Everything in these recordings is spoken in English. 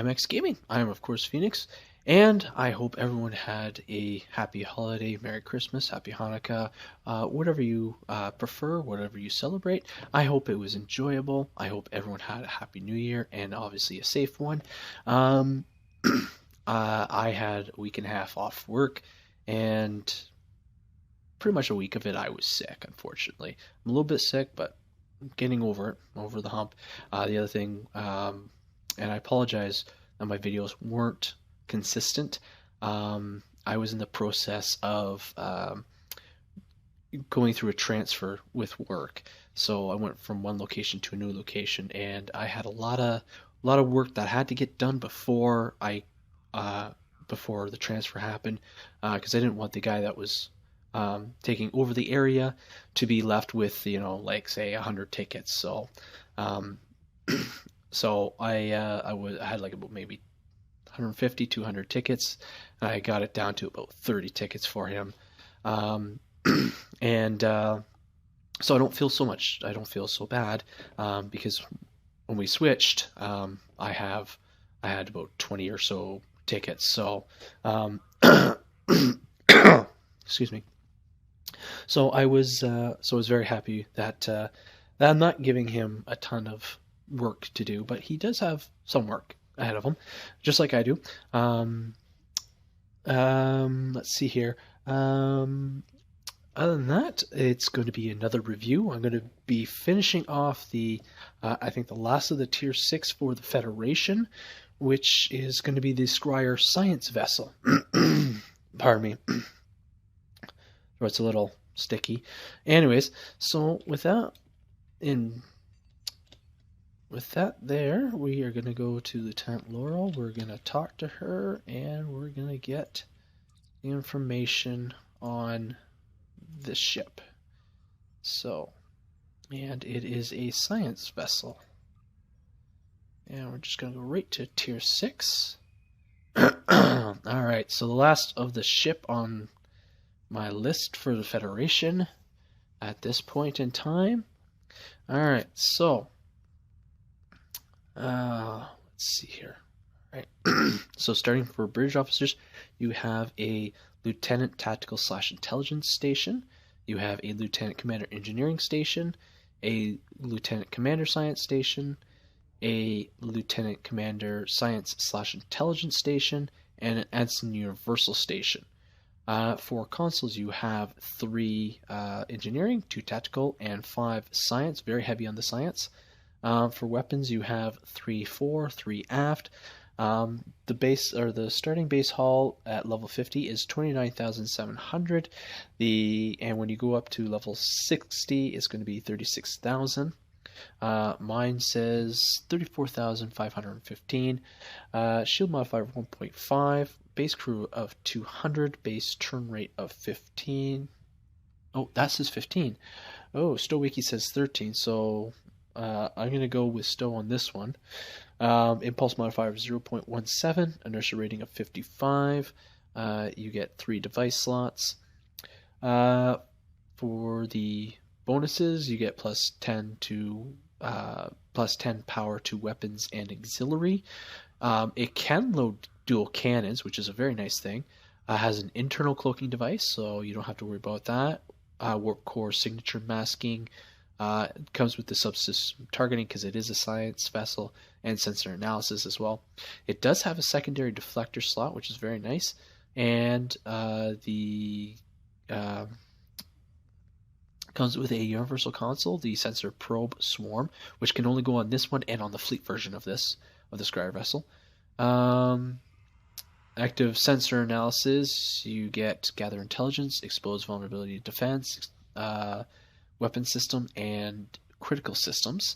MX Gaming. I am, of course, Phoenix, and I hope everyone had a happy holiday, Merry Christmas, Happy Hanukkah, whatever you prefer, whatever you celebrate. I hope it was enjoyable. I hope everyone had a Happy New Year, and obviously a safe one. I had a week and a half off work, and pretty much a week of it I was sick, unfortunately. I'm a little bit sick, but I'm getting over it, over the hump. The other thing, and I apologize that my videos weren't consistent. I was in the process of going through a transfer with work, so I went from one location to a new location, and I had a lot of work that had to get done before the transfer happened, because I didn't want the guy that was taking over the area to be left with, like, say 100 tickets. So so I had like about maybe 150, 200 tickets, and I got it down to about 30 tickets for him. And so I don't feel so bad, because when we switched, I had about 20 or so tickets. So excuse me. So I was very happy that I'm not giving him a ton of work to do, but he does have some work ahead of him, just like I do. Let's see here. Other than that, it's going to be another review. I'm going to be finishing off I think the last of the Tier 6 for the Federation, which is going to be the Scryer Science Vessel. Pardon me. Or it's a little sticky. Anyways, so with that there, we are going to go to Lieutenant Laurel. We're going to talk to her, and we're going to get the information on the ship. So, and it is a science vessel. And we're just going to go right to Tier 6. Alright, so the last of the ship on my list for the Federation at this point in time. Alright, so let's see here. All right. So starting for bridge officers, you have a Lieutenant Tactical / Intelligence Station, you have a Lieutenant Commander Engineering Station, a Lieutenant Commander Science Station, a Lieutenant Commander Science / Intelligence Station, and an Ensign Universal Station. For consoles, you have 3 engineering, 2 tactical, and 5 science, very heavy on the science. For weapons, you have 3 fore, 3 aft. The starting base hull at level 50 is 29,700. And when you go up to level 60, it's going to be 36,000. Mine says 34,515. Shield modifier of 1.5. Base crew of 200. Base turn rate of 15. Oh, that says 15. Oh, Stowwiki says 13. So I'm going to go with Stow on this one. Impulse modifier of 0.17. Inertia rating of 55. You get 3 device slots. For the bonuses, you get plus 10 power to weapons and auxiliary. It can load dual cannons, which is a very nice thing. Has an internal cloaking device, so you don't have to worry about that. Warp core signature masking. It comes with the subsystem targeting because it is a science vessel, and sensor analysis as well. It does have a secondary deflector slot, which is very nice, and comes with a universal console, the sensor probe swarm, which can only go on this one and on the fleet version of the Scryer vessel. Active sensor analysis, you get gather intelligence, expose vulnerability to defense, weapon system, and critical systems.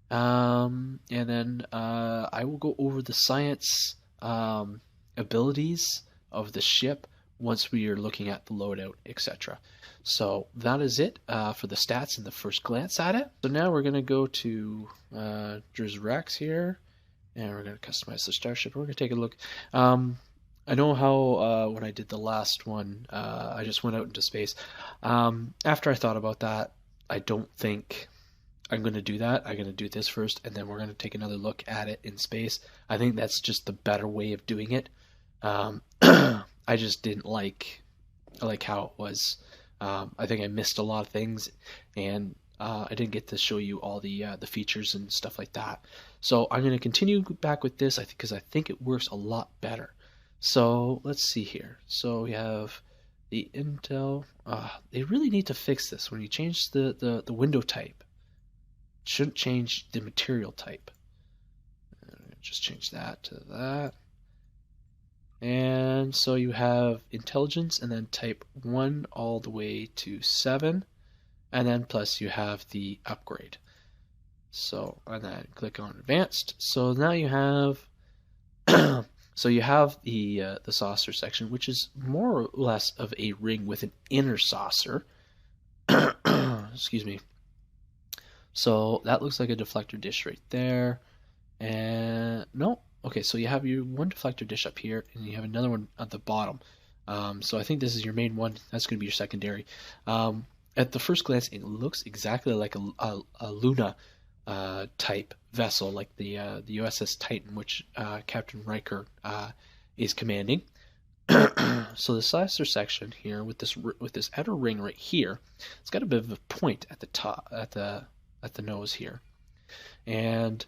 And then I will go over the science abilities of the ship once we are looking at the loadout, etc. So that is it for the stats and the first glance at it. So now we're going to go to Drizrax here, and we're going to customize the starship. We're going to take a look. I know how when I did the last one, I just went out into space. After I thought about that, I don't think I'm going to do that. I'm going to do this first, and then we're going to take another look at it in space. I think that's just the better way of doing it. I just didn't like how it was. I think I missed a lot of things, and I didn't get to show you all the features and stuff like that. So I'm going to continue back with this, because I think it works a lot better. So let's see here. So we have the Intel. They really need to fix this. When you change the window type, it shouldn't change the material type. Just change that to that. And so you have intelligence, and then type 1 all the way to 7, and then plus you have the upgrade. So, and then click on advanced. So now you have so you have the saucer section, which is more or less of a ring with an inner saucer. Excuse me. So that looks like a deflector dish right there. And no, okay, so you have your one deflector dish up here, and you have another one at the bottom. So I think this is your main one. That's going to be your secondary. At the first glance, it looks exactly like a Luna type vessel, like the USS Titan, which Captain Riker is commanding. So the saucer section here with this outer ring right here, it's got a bit of a point at the top, at the nose here, and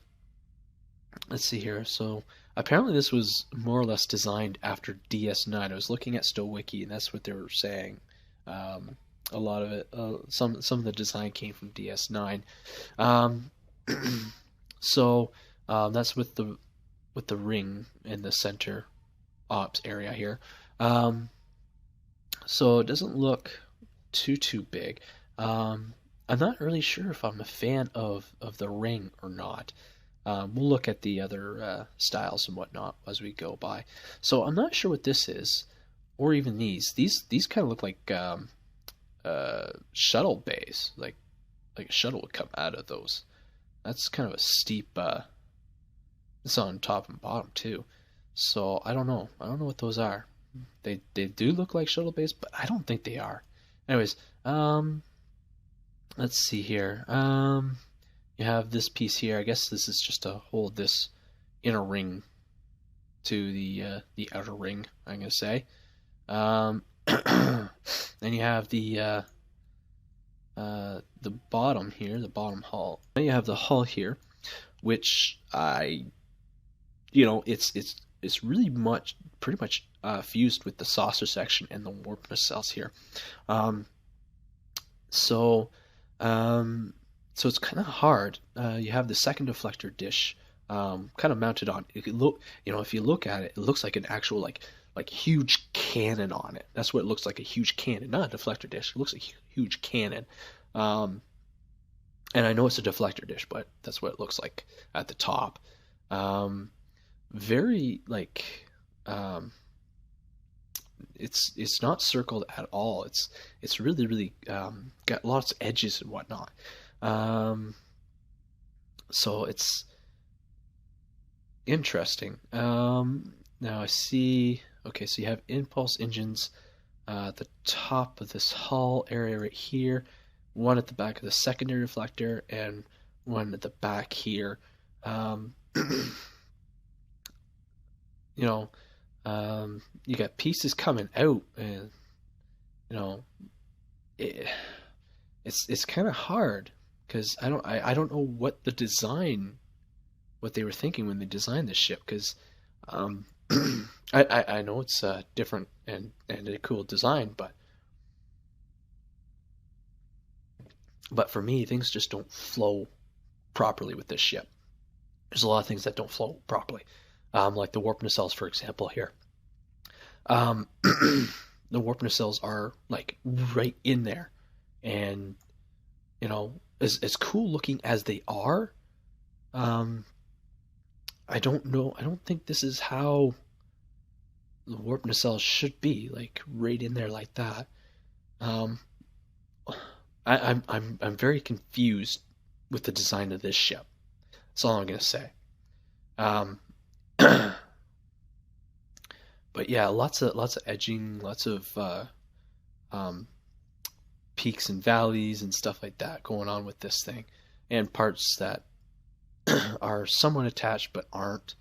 let's see here. So apparently this was more or less designed after DS9. I was looking at Stowwiki, and that's what they were saying. A lot of it, some of the design came from DS9. So that's with the ring in the center ops area here. So it doesn't look too big. I'm not really sure if I'm a fan of the ring or not. We'll look at the other styles and whatnot as we go by. So I'm not sure what this is, or even these. These kind of look like shuttle bays, like a shuttle would come out of those. That's kind of a steep. It's on top and bottom too. So I don't know. I don't know what those are. They do look like shuttle bays, but I don't think they are. Anyways, let's see here. You have this piece here. I guess this is just to hold this inner ring to the outer ring, I'm gonna say. Then you have the bottom here, the bottom hull. Then you have the hull here, which it's really pretty much fused with the saucer section and the warp nacelles here. So it's kind of hard. You have the second deflector dish kind of mounted on. If you look at it, it looks like an actual like huge cannon on it. That's what it looks like, a huge cannon, not a deflector dish. It looks like a huge cannon. And I know it's a deflector dish, but that's what it looks like at the top. Very like it's not circled at all. It's really got lots of edges and whatnot. So it's interesting. Now I see. Okay, so you have impulse engines at the top of this hull area right here, one at the back of the secondary reflector, and one at the back here. You got pieces coming out, and it's kind of hard because I don't know what they were thinking when they designed this ship, because I know it's different and a cool design, but for me, things just don't flow properly with this ship. There's a lot of things that don't flow properly, like the warp nacelles, for example. Here, the warp nacelles are like right in there, and as cool looking as they are, I don't know. I don't think this is how the warp nacelles should be, like right in there like that. I'm very confused with the design of this ship. That's all I'm gonna say. But yeah, lots of edging, lots of peaks and valleys and stuff like that going on with this thing. and parts that are somewhat attached but aren't.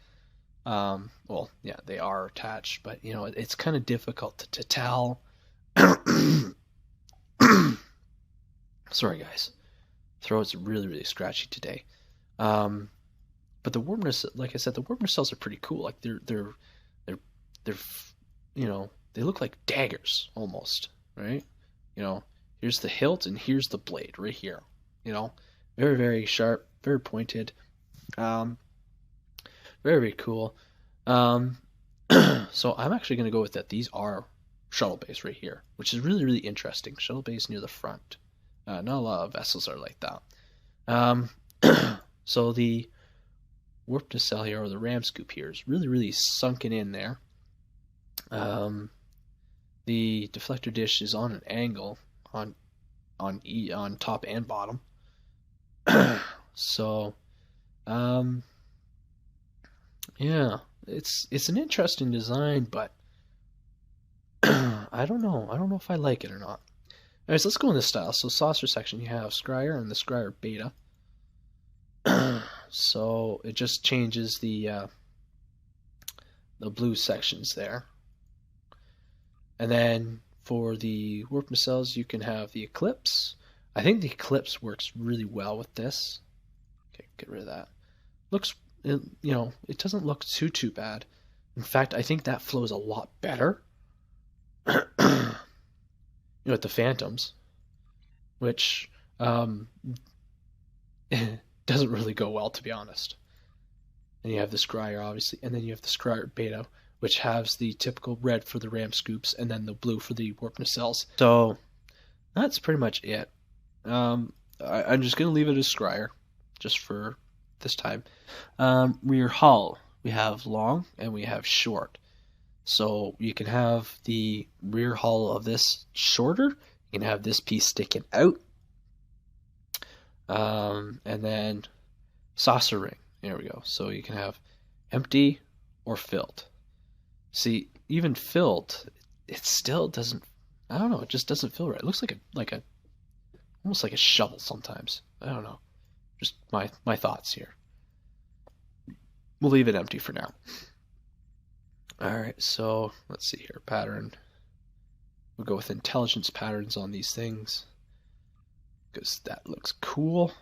Well, yeah, they are attached, but you know, it's kind of difficult to tell. Sorry, guys. Throat's really scratchy today. But the warpness, like I said, the warp nacelles are pretty cool. Like they're you know, they look like daggers almost, right? You know, here's the hilt and here's the blade right here. You know, very sharp, very pointed. Very cool. So I'm actually going to go with that. These are shuttle bays right here, which is really interesting. Shuttle bays near the front. Not a lot of vessels are like that. So the warp nacelle here, or the ram scoop here, is really sunken in there. The deflector dish is on an angle on top and bottom. So, yeah, it's an interesting design, but I don't know. I don't know if I like it or not. Anyways, let's go in this style. So saucer section, you have Scryer and the Scryer Beta. So it just changes the blue sections there. And then for the warp nacelles, you can have the Eclipse. I think the Eclipse works really well with this. Okay, get rid of that. Looks, you know, it doesn't look too bad. In fact, I think that flows a lot better. You know, with the Phantoms, which doesn't really go well, to be honest. And you have the Scryer, obviously, and then you have the Scryer Beta, which has the typical red for the ram scoops and then the blue for the warp nacelles. So that's pretty much it. I'm just going to leave it as Scryer, just for this time. Rear hull, we have long and we have short. So you can have the rear hull of this shorter. You can have this piece sticking out. And then saucer ring. There we go. So you can have empty or filled. See, even filled, it still doesn't. I don't know. It just doesn't feel right. It looks like a almost like a shovel sometimes. I don't know. Just my thoughts here. We'll leave it empty for now. Alright, so let's see here. Pattern. We'll go with intelligence patterns on these things, because that looks cool.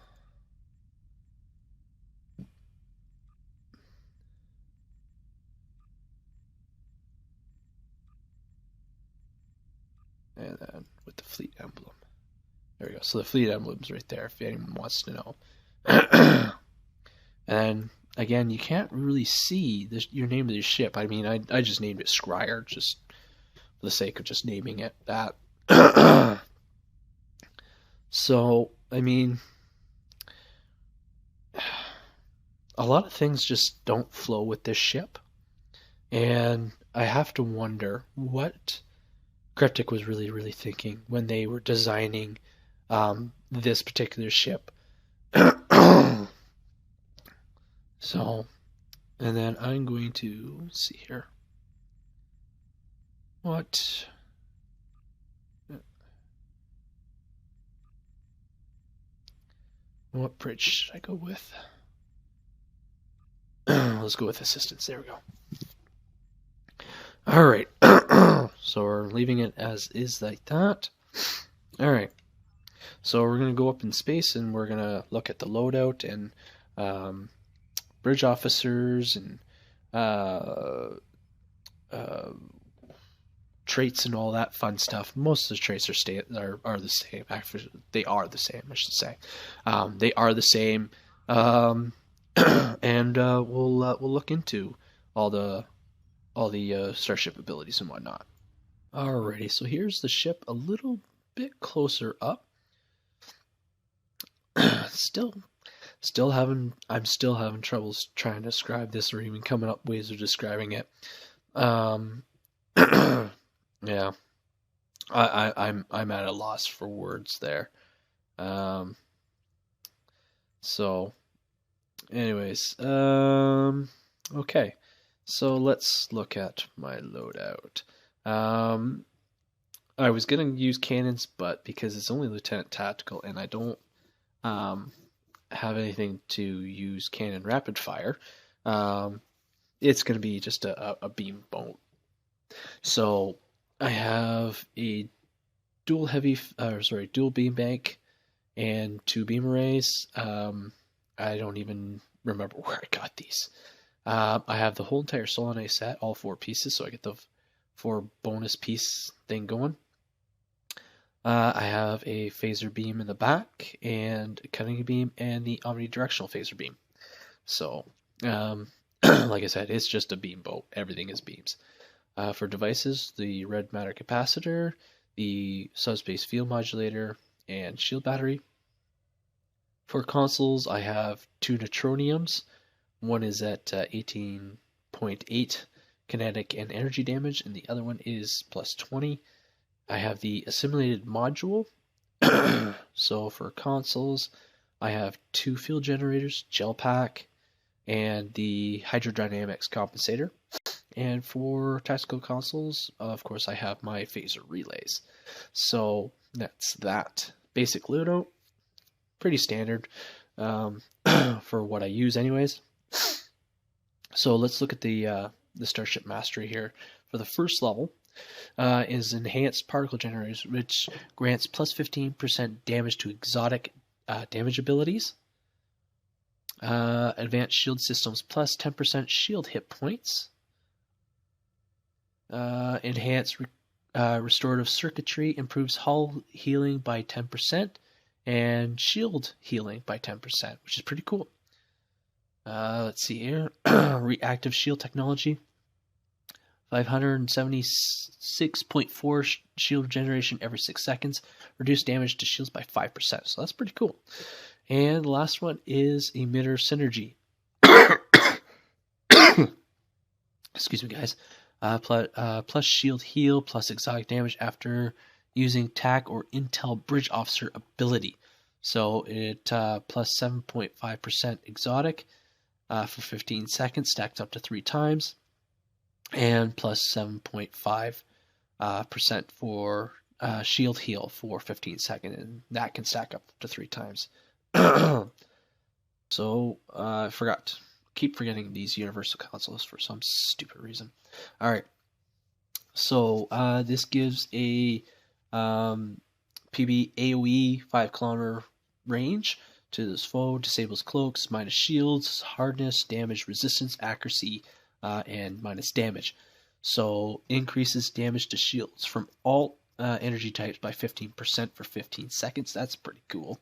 And then with the fleet emblem. There we go. So the fleet emblem's right there if anyone wants to know. And again, you can't really see your name of the ship. I mean, I just named it Scryer, just for the sake of just naming it that. So, I mean, a lot of things just don't flow with this ship. And I have to wonder what Cryptic was really thinking when they were designing this particular ship. So, and then I'm going to see here. What bridge should I go with? Let's go with assistance. There we go. Alright. So we're leaving it as is like that. Alright. So we're going to go up in space and we're going to look at the loadout and bridge officers and traits and all that fun stuff. Most of the traits are the same. Actually, they are the same, I should say. They are the same. And we'll look into all the starship abilities and whatnot. Alrighty, so here's the ship a little bit closer up. I'm still having troubles trying to describe this, or even coming up ways of describing it. Yeah, I'm at a loss for words there. So, anyways, okay. So let's look at my loadout. I was gonna use cannons, but because it's only Lieutenant Tactical, and I don't have anything to use cannon rapid fire, it's going to be just a beam boat. So I have a dual beam bank and 2 beam arrays. I don't even remember where I got these. I have the whole entire Solanae set, all 4 pieces, so I get the 4 bonus piece thing going. I have a phaser beam in the back, and a cutting beam, and the omnidirectional phaser beam. So, like I said, it's just a beam boat. Everything is beams. For devices, the red matter capacitor, the subspace field modulator, and shield battery. For consoles, I have 2 neutroniums. One is at 18.8 kinetic and energy damage, and the other one is plus 20. I have the assimilated module. So for consoles, I have 2 field generators, gel pack, and the hydrodynamics compensator. And for tactical consoles, of course, I have my phaser relays. So that's that. Basic loadout, pretty standard for what I use anyways. So let's look at the Starship Master here. For the first level is enhanced particle generators, which grants plus 15% damage to exotic damage abilities. Advanced shield systems plus 10% shield hit points. Enhanced restorative circuitry improves hull healing by 10% and shield healing by 10%, which is pretty cool. Let's see here. Reactive shield technology. 576.4 shield generation every 6 seconds. Reduce damage to shields by 5%. So that's pretty cool. And the last one is Emitter Synergy. Excuse me, guys. Plus shield heal, plus exotic damage after using TAC or Intel Bridge Officer ability. So it plus 7.5% exotic for 15 seconds, stacked up to 3 times, and plus 7.5% for shield heal for 15 seconds, and that can stack up to 3 times. So I keep forgetting these universal consoles for some stupid reason. All right, so this gives a PB AOE 5 kilometer range to this foe, disables cloaks, minus shields, hardness, damage, resistance, accuracy, and minus damage. So increases damage to shields from all energy types by 15% for 15 seconds. That's pretty cool.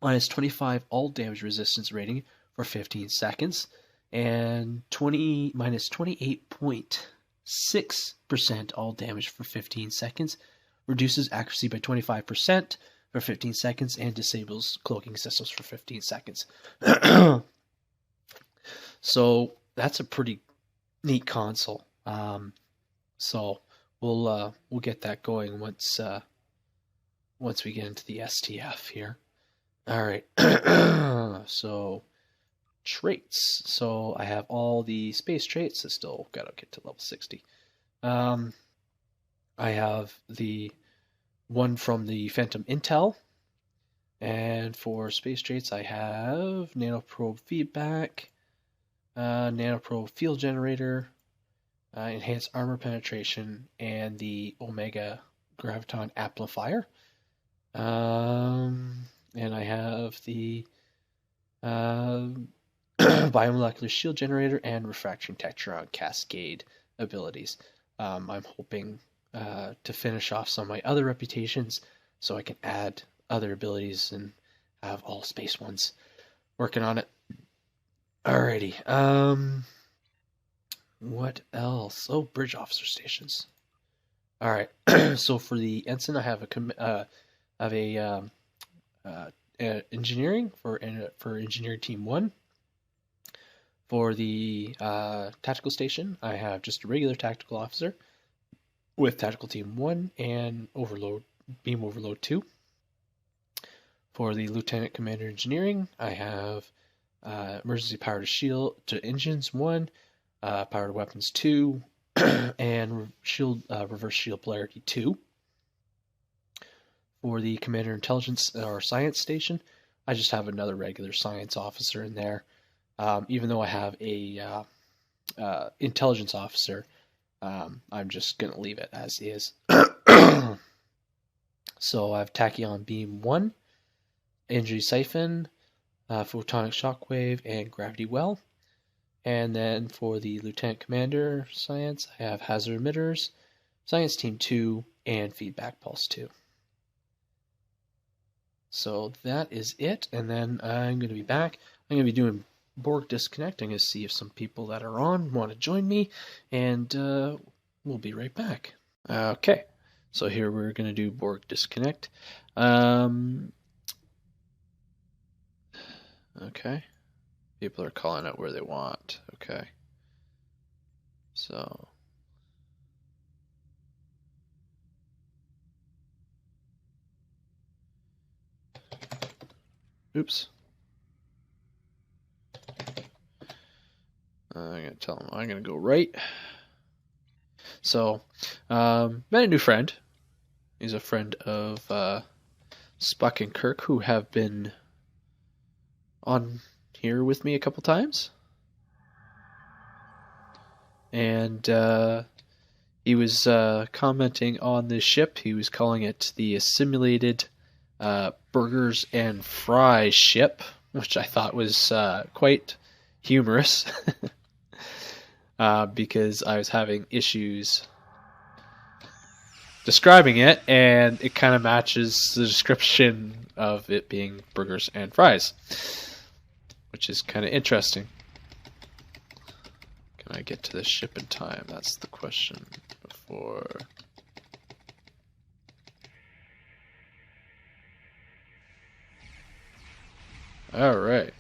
Minus 25 all damage resistance rating for 15 seconds, and minus 28.6% all damage for 15 seconds. Reduces accuracy by 25% for 15 seconds, and disables cloaking systems for 15 seconds. So that's a pretty neat console. So we'll get that going once we get into the STF here. All right. So traits. So I have all the space traits. I still gotta get to level 60. I have the one from the Phantom Intel, and for space traits I have nanoprobe feedback, nanoprobe field generator, enhanced armor penetration, and the Omega graviton amplifier. And I have the biomolecular shield generator and refraction tectron cascade abilities. I'm hoping to finish off some of my other reputations so I can add other abilities and have all space ones. Working on it. Alrighty. What else? Oh, bridge officer stations. Alright. So for the ensign, I have engineering for engineering team 1. For the tactical station, I have just a regular tactical officer with tactical team 1 and beam overload 2. For the lieutenant commander engineering, I have emergency power to engines 1, power to weapons 2, and reverse shield polarity 2. For the commander intelligence or science station, I just have another regular science officer in there. Even though I have a intelligence officer, I'm just going to leave it as is. So I have Tachyon Beam 1, Energy Siphon, Photonic Shockwave, and Gravity Well. And then for the Lieutenant Commander Science, I have Hazard Emitters, Science Team 2, and Feedback Pulse 2. So that is it, and then I'm going to be back. I'm going to be doing Borg Disconnect. I'm going to see if some people that are on want to join me, and we'll be right back. Okay, so here we're going to do Borg Disconnect. Okay, people are calling out where they want. Okay, so... Oops. I'm going to tell him I'm going to go right. So, met a new friend. He's a friend of Spuck and Kirk, who have been on here with me a couple times. And he was commenting on this ship. He was calling it the Assimilated Burgers and Fries ship, which I thought was quite humorous. Because I was having issues describing it, and it kind of matches the description of it being burgers and fries, which is kind of interesting. Can I get to the ship in time? That's the question before... All right.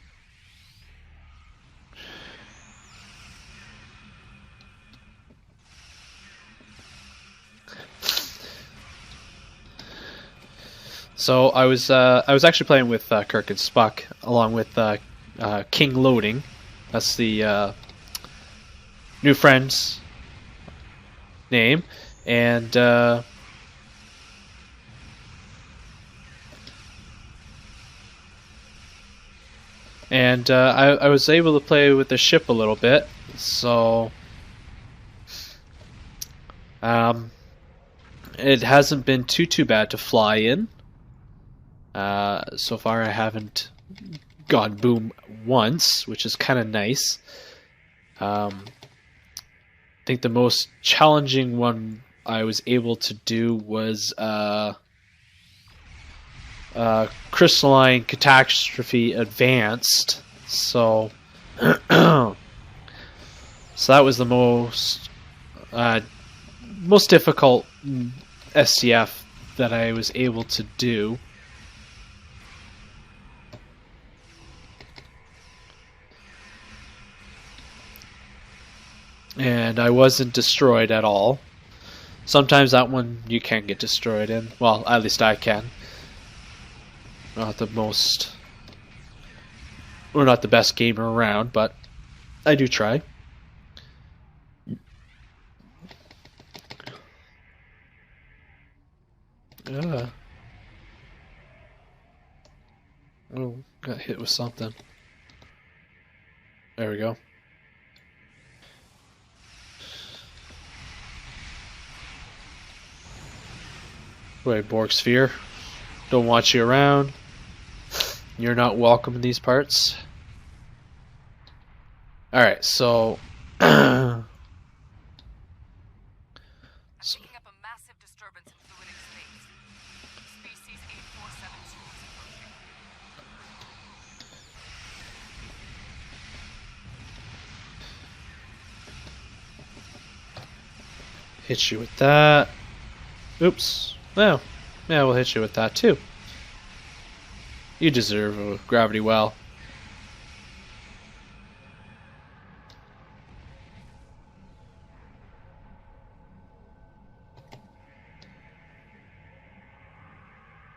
So I was actually playing with Kirk and Spuck along with King Loading. That's the new friend's name, and I was able to play with the ship a little bit, so it hasn't been too bad to fly in. So far I haven't gone boom once, which is kind of nice. I think the most challenging one I was able to do was Crystalline Catastrophe Advanced. So so that was the most difficult SCF that I was able to do. And I wasn't destroyed at all. Sometimes that one you can get destroyed in. Well, at least I can. Not the most... We're not the best gamer around, but I do try. Oh, got hit with something. There we go. Wait, Borg Sphere. Don't want you around. You're not welcome in these parts. Alright, so... Picking up a massive disturbance in fluidic space. Species 8472 is approaching. Hit you with that. Oops. Well, yeah, we'll hit you with that too. You deserve a gravity well.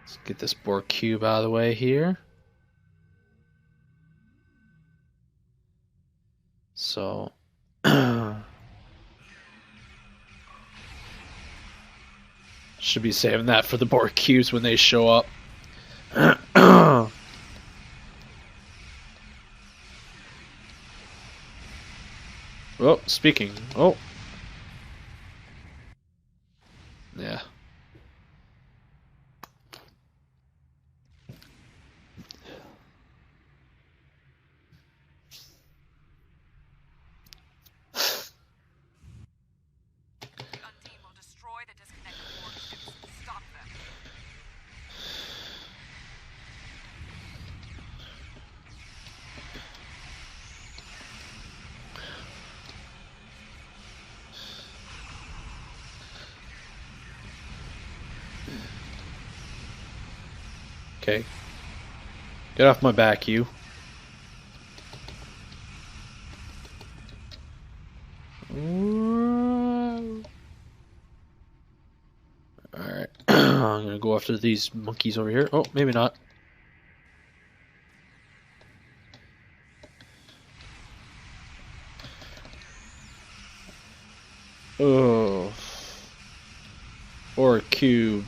Let's get this Borg cube out of the way here. So... should be saving that for the Borg cubes when they show up. Oh, speaking. Oh. Yeah. The Unteam will destroy the disconnected Borg ships. Stop them. Okay. Get off my back, you. Alright. I'm gonna go after these monkeys over here. Oh, maybe not. Oh. Or a cube.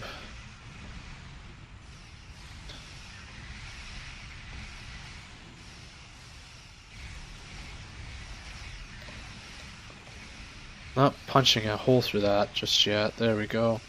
Not punching a hole through that just yet. There we go.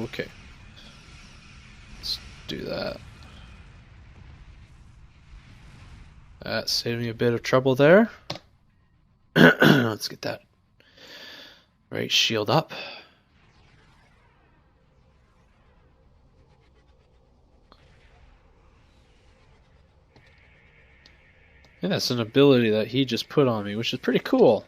Okay. Let's do that. That saved me a bit of trouble there. Let's get that right shield up. Yeah, that's an ability that he just put on me, which is pretty cool.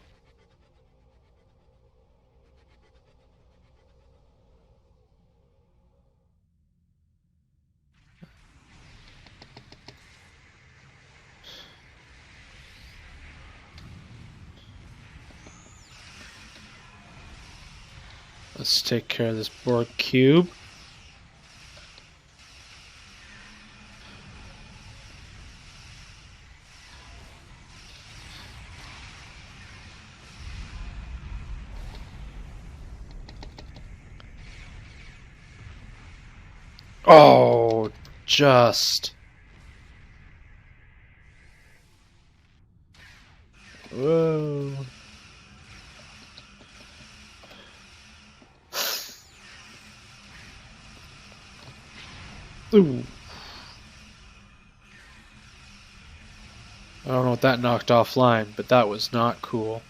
Let's take care of this Borg cube. Oh, just. Whoa. Ooh. I don't know what that knocked offline, but that was not cool.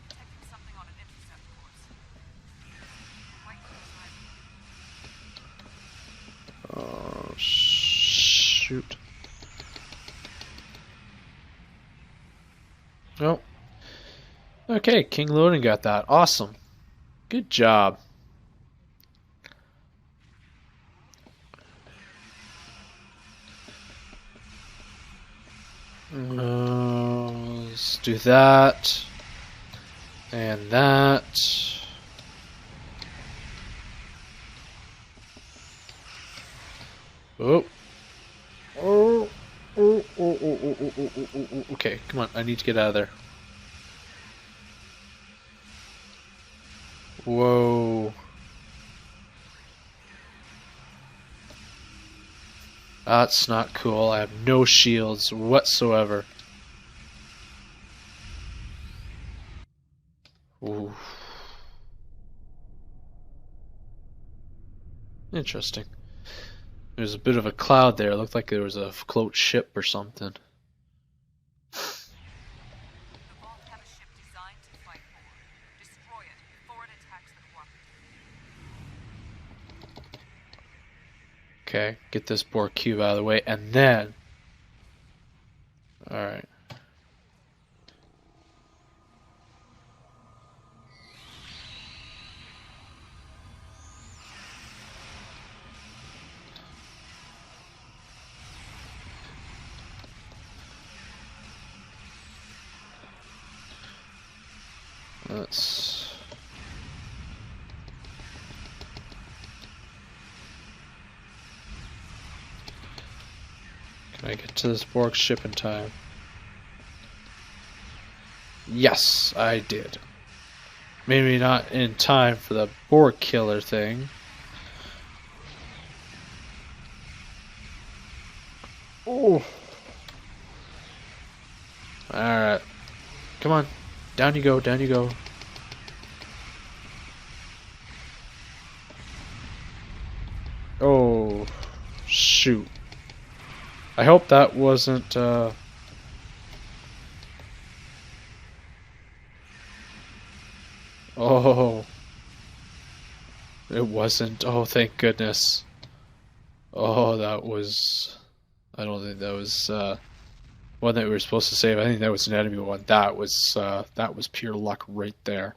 Detecting something on an intercept course. Quite close. Oh, shoot. Oh. Okay, King Loading got that. Awesome. Good job. Let's do that. And that. Oh. Oh. Oh, oh, oh, oh, oh, oh, oh, oh, oh. Okay, come on. I need to get out of there. Whoa. That's not cool. I have no shields whatsoever. Ooh. Interesting. There's a bit of a cloud there. It looked like there was a float ship or something. The Vault have a ship designed to fight Borg. Destroy it before it attacks the cooperative. Okay, get this Borg cube out of the way, and then... Alright. Let's... Can I get to this Borg ship in time? Yes, I did. Maybe not in time for the Borg killer thing. Oh. Alright. Come on. Down you go, down you go. Oh. Shoot. I hope that wasn't, Oh. It wasn't. Oh, thank goodness. Oh, that was... I don't think that was, one that we were supposed to save. I think that was an enemy one. That was pure luck right there.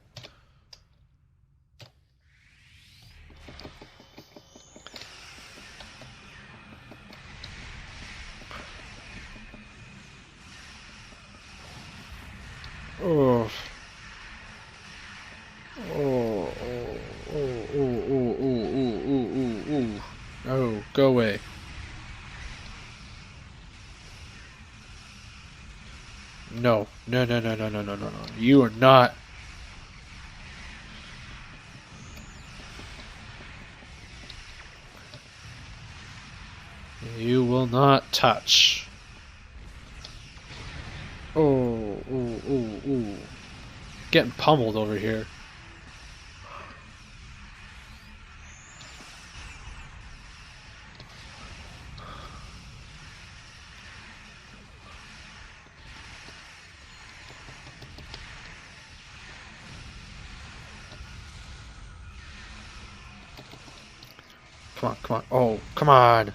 Oh. Oh, oh, oh, oh, oh, oh, oh, oh, oh, go away. No, no, no, no, no, no, no, no, no. You are not. You will not touch. Oh, oh, oh, oh. Getting pummeled over here. Come on, come on. Oh, come on.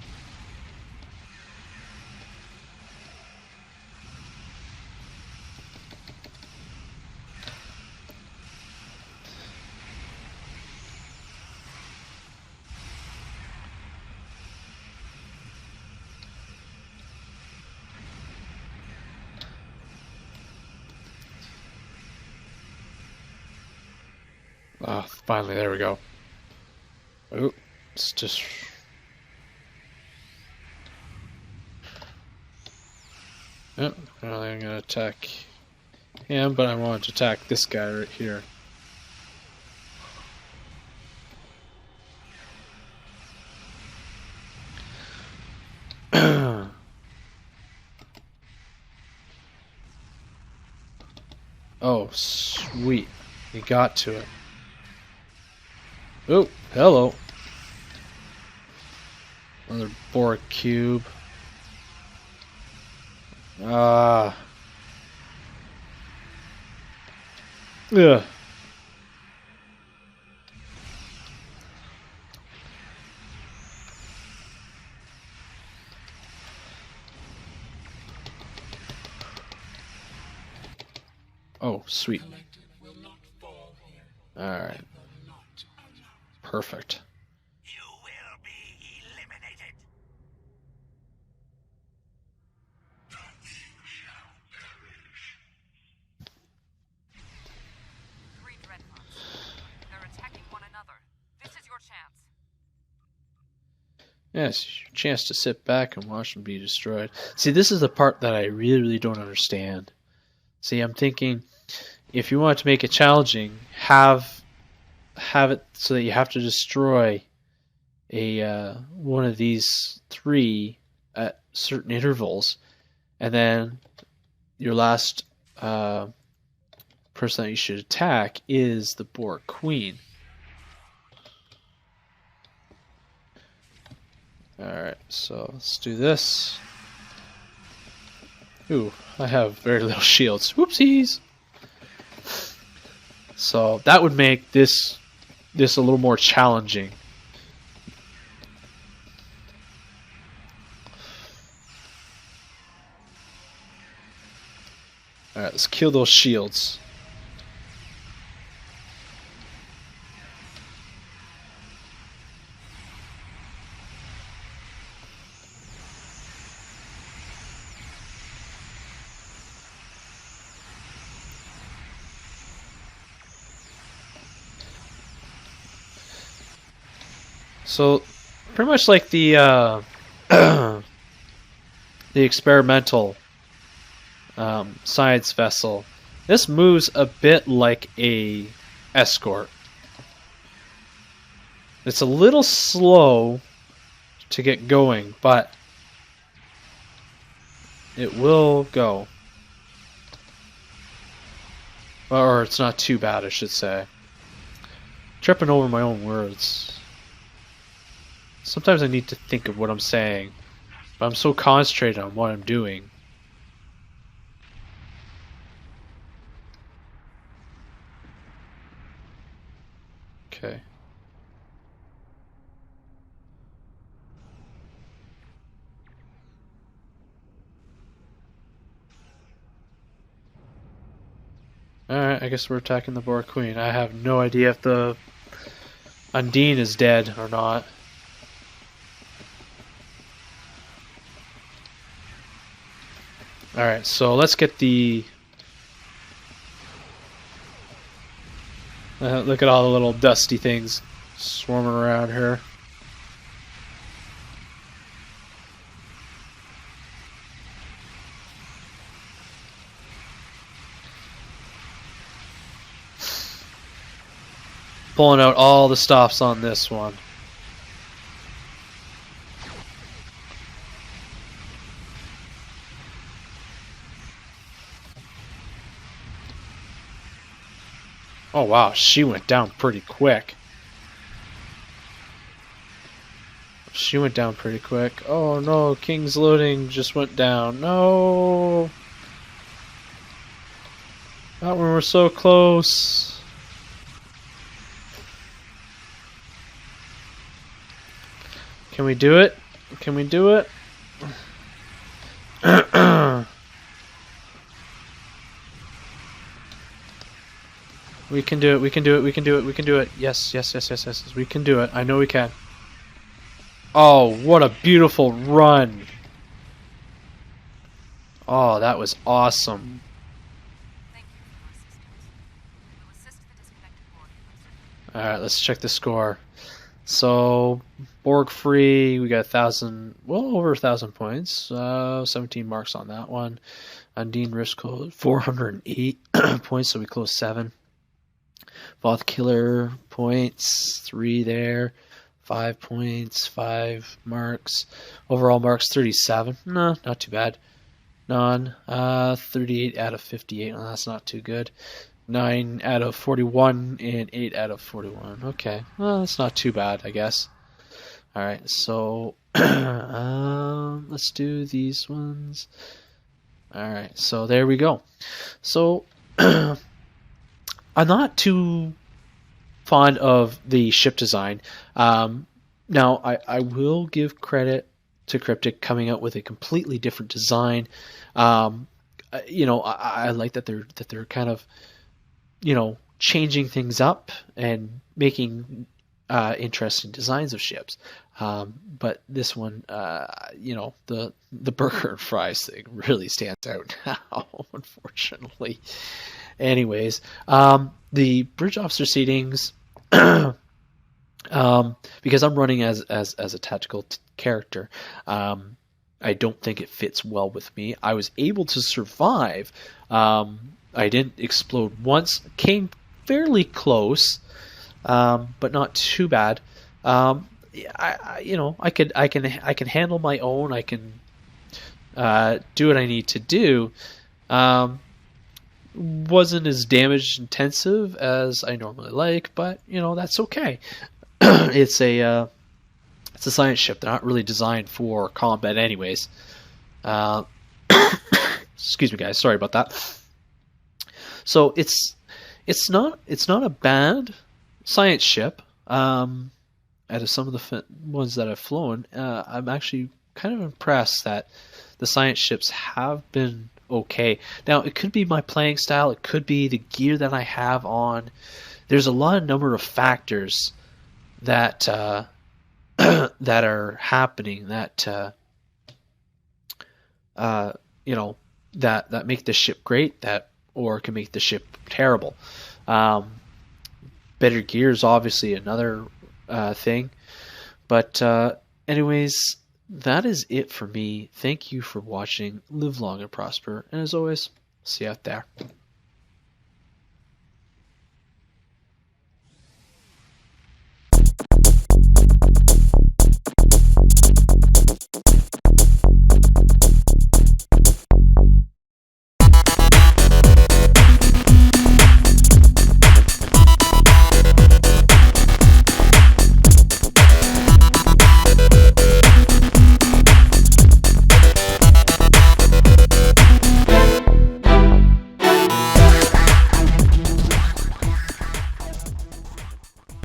Ah, finally, there we go. Oh, it's just... Yep, I'm gonna attack him, but I want to attack this guy right here. Oh, sweet. He got to it. Oh, hello. Another Borg cube. Ah. Yeah. Oh, sweet. Alright. Perfect. You will be eliminated. Three dreadnoughts. They're attacking one another. This is your chance. Yes, your chance to sit back and watch them be destroyed. See, this is the part that I really, really don't understand. See, I'm thinking, if you want to make it challenging, have it so that you have to destroy a one of these three at certain intervals, and then your last person that you should attack is the Borg Queen. Alright, so let's do this. Ooh, I have very little shields. Whoopsies! So that would make this a little more challenging. Alright, let's kill those shields. So, pretty much like the the experimental science vessel, this moves a bit like a escort. It's a little slow to get going, but it will go. Or it's not too bad, I should say. Tripping over my own words. Sometimes I need to think of what I'm saying, but I'm so concentrated on what I'm doing. Okay. Alright, I guess we're attacking the Borg Queen. I have no idea if the Undine is dead or not. Alright, so let's get the... look at all the little dusty things swarming around here. Pulling out all the stops on this one. Oh wow, she went down pretty quick. She went down pretty quick. Oh no, King's loading just went down. No! That one we're so close. Can we do it? Can we do it? We can do it, we can do it, we can do it, we can do it. Yes, yes, yes, yes, yes, we can do it. I know we can. Oh, what a beautiful run. Oh, that was awesome. Thank you for your assistance. We'll assist the disconnected Borg user. Alright, let's check the score. So, Borg free, we got 1,000, well over 1,000 points. 17 marks on that one. Undine risk code 408 points, so we closed 7. Voth Killer points, 3 there. 5 points, 5 marks. Overall marks 37. No, not too bad. 38 out of 58. Well, that's not too good. 9 out of 41 and 8 out of 41. Okay, well, that's not too bad, I guess. Alright, so let's do these ones. Alright, so there we go. So I'm not too fond of the ship design. Now, I will give credit to Cryptic coming out with a completely different design. You know, I like that they're kind of, you know, changing things up and making interesting designs of ships. But this one, you know, the burger and fries thing really stands out now, unfortunately. Anyways, the bridge officer seatings, because I'm running as a tactical character, I don't think it fits well with me. I was able to survive. I didn't explode once. Came fairly close, but not too bad. You know, I can handle my own. I can do what I need to do. Wasn't as damage intensive as I normally like, but you know, that's okay. It's a science ship. They're not really designed for combat, anyways. Excuse me, guys. Sorry about that. So it's not a bad science ship. Out of some of the ones that I've flown, I'm actually kind of impressed that the science ships have been okay. Now, it could be my playing style. It could be the gear that I have on. There's a number of factors that that are happening that you know, that make the ship great, or can make the ship terrible. Better gear is obviously another thing, But anyways, that is it for me. Thank you for watching. Live long and prosper. And as always, see you out there.